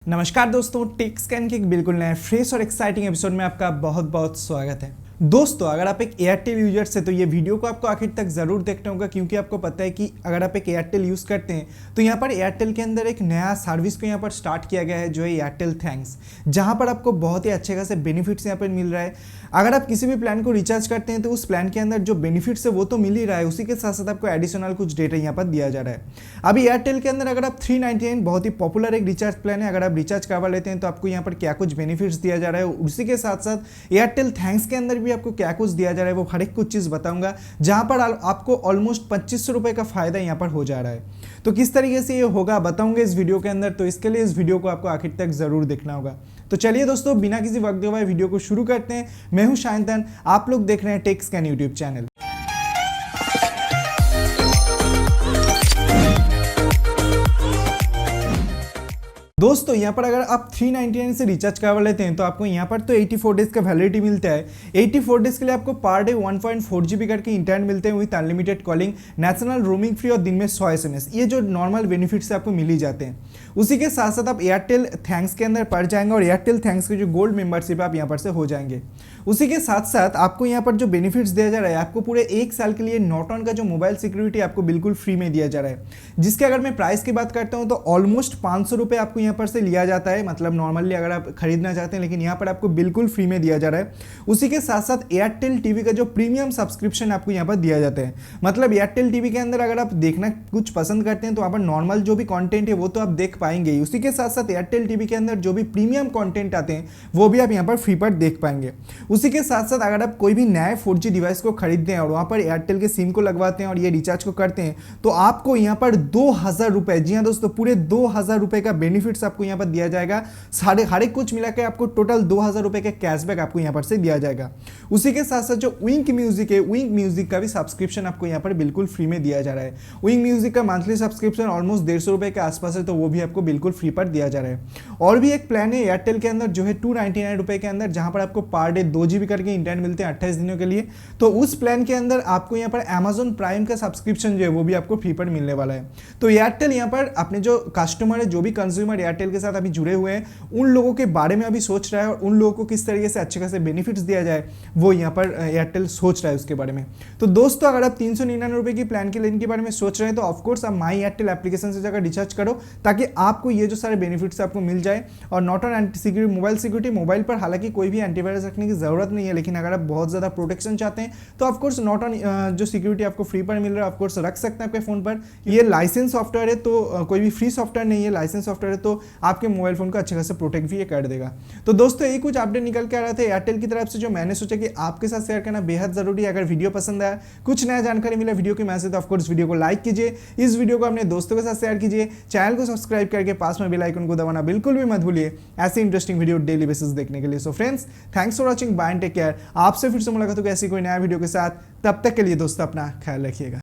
नमस्कार दोस्तों, take scan के एक बिल्कुल नए फ्रेश और एक्साइटिंग एपिसोड में आपका बहुत बहुत स्वागत है। दोस्तों, अगर आप एक एयरटेल यूजर से तो ये वीडियो को आपको आखिर तक जरूर देखना होगा, क्योंकि आपको पता है कि अगर आप एक एयरटेल यूज़ करते हैं तो यहाँ पर एयरटेल के अंदर एक नया सर्विस को यहाँ पर स्टार्ट किया गया है, जो है एयरटेल थैंक्स, जहाँ पर आपको बहुत ही अच्छे खासे बेनिफिट्स यहाँ पर मिल रहा है। अगर आप किसी भी प्लान को रिचार्ज करते हैं तो उस प्लान के अंदर जो बेनिफिट्स है वो तो मिल ही रहा है, उसी के साथ साथ आपको एडिशनल कुछ डेटा यहाँ पर दिया जा रहा है। अभी एयरटेल के अंदर अगर आप 399 बहुत ही पॉपुलर एक रिचार्ज प्लान है, अगर आप रिचार्ज करवा लेते हैं तो आपको यहाँ पर क्या कुछ बेनिफिट्स दिया जा रहा है, उसी के साथ साथ एयरटेल थैंक्स के अंदर भी आपको क्या कुछ दिया जा रहा है, वो हर एक कुछ चीज़ बताऊंगा, जहाँ पर आपको ऑलमोस्ट 2500 रुपये का फायदा यहाँ पर हो जा रहा है। तो किस तरीके से ये होगा बताऊंगा इस वीडियो के अंदर, तो इसके लिए इस वीडियो को आपको आखिर तक जरूर देखना होगा। तो चलिए दोस्तों, बिना किसी वक्त गवाए वीडियो को शुरू करते हैं। मैं हूं शायंतन, आप लोग देख रहे हैं टेक स्कैन यूट्यूब चैनल। दोस्तों, यहाँ पर अगर आप 399 से रिचार्ज करवा लेते हैं तो आपको यहाँ पर तो 84 डेज का वैलिडिटी मिलता है। 84 डेज के लिए आपको पर डे 1.4 GB करके इंटरनेट मिलते हैं with unlimited calling, national roaming free और दिन में 100 SMS। ये जो नॉर्मल बेनिफिट्स आपको मिल ही जाते हैं। उसी के साथ साथ आप एयरटेल थैंक्स के अंदर पड़ जाएंगे और एयरटेल थैंक्स की जो गोल्ड मेंबरशिप आप यहाँ पर से हो जाएंगे। उसी के साथ साथ आपको यहाँ पर जो बेनिफिट्स दिया जा रहा है, आपको पूरे 1 साल के लिए नॉट ऑन का जो मोबाइल सिक्योरिटी आपको बिल्कुल फ्री में दिया जा रहा है, जिसके अगर मैं प्राइस की बात करता हूँ तो ऑलमोस्ट 500 रुपये आपको यहाँ पर से लिया जाता है, मतलब नॉर्मली अगर आप खरीदना चाहते हैं, लेकिन यहाँ पर आपको बिल्कुल फ्री में दिया जा रहा है। उसी के साथ साथ एयरटेल टीवी का जो प्रीमियम सब्सक्रिप्शन आपको यहाँ पर दिया जाता है, मतलब एयरटेल टीवी के अंदर अगर आप देखना कुछ पसंद करते हैं तो वहाँ पर नॉर्मल जो भी कंटेंट है वो तो आप देख पाएंगे ही। उसी के साथ साथ एयरटेल टीवी के अंदर जो भी प्रीमियम कंटेंट आते हैं वो भी आप यहाँ पर फ्री पर देख पाएंगे। उसी के साथ साथ अगर आप कोई भी नए 4G डिवाइस को खरीदते हैं और वहाँ पर एयरटेल के सिम को लगवाते हैं और ये रिचार्ज को करते हैं तो आपको यहाँ पर 2000 रुपये, जी हाँ दोस्तों, पूरे 2000 रुपये का बेनिफिट्स आपको यहाँ पर दिया जाएगा। हर एक कुछ मिला के आपको टोटल 2000 रुपये का कैशबैक आपको यहाँ पर से दिया जाएगा। उसी के साथ साथ जो विंक म्यूजिक है, विंक म्यूजिक का भी सब्सक्रिप्शन आपको यहाँ पर बिल्कुल फ्री में दिया जा रहा है। विंक म्यूजिक का मंथली सब्सक्रिप्शन ऑलमोस्ट 150 रुपये के आसपास है, तो वो भी आपको बिल्कुल फ्री पर दिया जा रहा है। और भी एक प्लान है एयरटेल के अंदर जो है 299 रुपये के अंदर, जहाँ पर आपको पर डे 2 GB करके इंटरनेट मिलते हैं 28 दिनों के लिए। तो उस प्लान के अंदर आपको यहाँ पर अमेजॉन प्राइम का सब्सक्रिप्शन जो है वो भी आपको फ्री पर मिलने वाला है। तो एयरटेल यहाँ पर अपने जो कस्टमर है, जो भी कंज्यूमर एयरटेल के साथ अभी जुड़े हुए हैं, उन लोगों के बारे में अभी सोच रहा है और उन लोगों को किस तरीके से अच्छे खासे बेनिफिट्स दिया जाए वो यहाँ पर एयरटेल सोच रहा है उसके बारे में। तो दोस्तों, अगर आप 399 रुपये की प्लान के लेने के बारे में सोच रहे हैं तो ऑफकोर्स आप माई एयरटेल एप्लीकेशन से जाकर रिचार्ज करो, ताकि आपको ये जो सारे बेनिफिट्स आपको मिल जाए। और not on anti security mobile security, mobile पर हालांकि कोई भी एंटीवायरस रखने की जरूरत नहीं है, लेकिन अगर आप बहुत ज़्यादा प्रोटेक्शन चाहते हैं तो ऑफकोर्स नॉट ऑन जो सिक्योरिटी आपको फ्री पर मिल रहा है ऑफकोर्स रख सकते हैं आपके फ़ोन पर। ये लाइसेंस सॉफ्टवेयर है, तो कोई भी फ्री सॉफ्टवेयर नहीं है, लाइसेंस सॉफ्टवेयर है, तो आपके मोबाइल फ़ोन को अच्छे खासे प्रोटेक्ट भी ये कर देगा। तो दोस्तों, यही कुछ अपडेट निकल के आ रहा था एयरटेल की तरफ से, जो मैंने सोचा कि आपके साथ शेयर करना बेहद जरूरी है। अगर वीडियो पसंद आया, कुछ नया जानकारी मिला वीडियो की मैसेज, तो ऑफकोर्स वीडियो को लाइक कीजिए, इस वीडियो को अपने दोस्तों के साथ शेयर कीजिए, चैनल को सब्सक्राइब करके पास में बेल आइकन को दबाना बिल्कुल भी मत भूलिए ऐसे इंटरेस्टिंग वीडियो डेली बेसिस देखने के लिए। So friends, thanks for watching, bye and take care. आपसे फिर से मुलाकात होगी ऐसी कोई नया वीडियो के साथ, तब तक के लिए दोस्तों अपना ख्याल रखिएगा।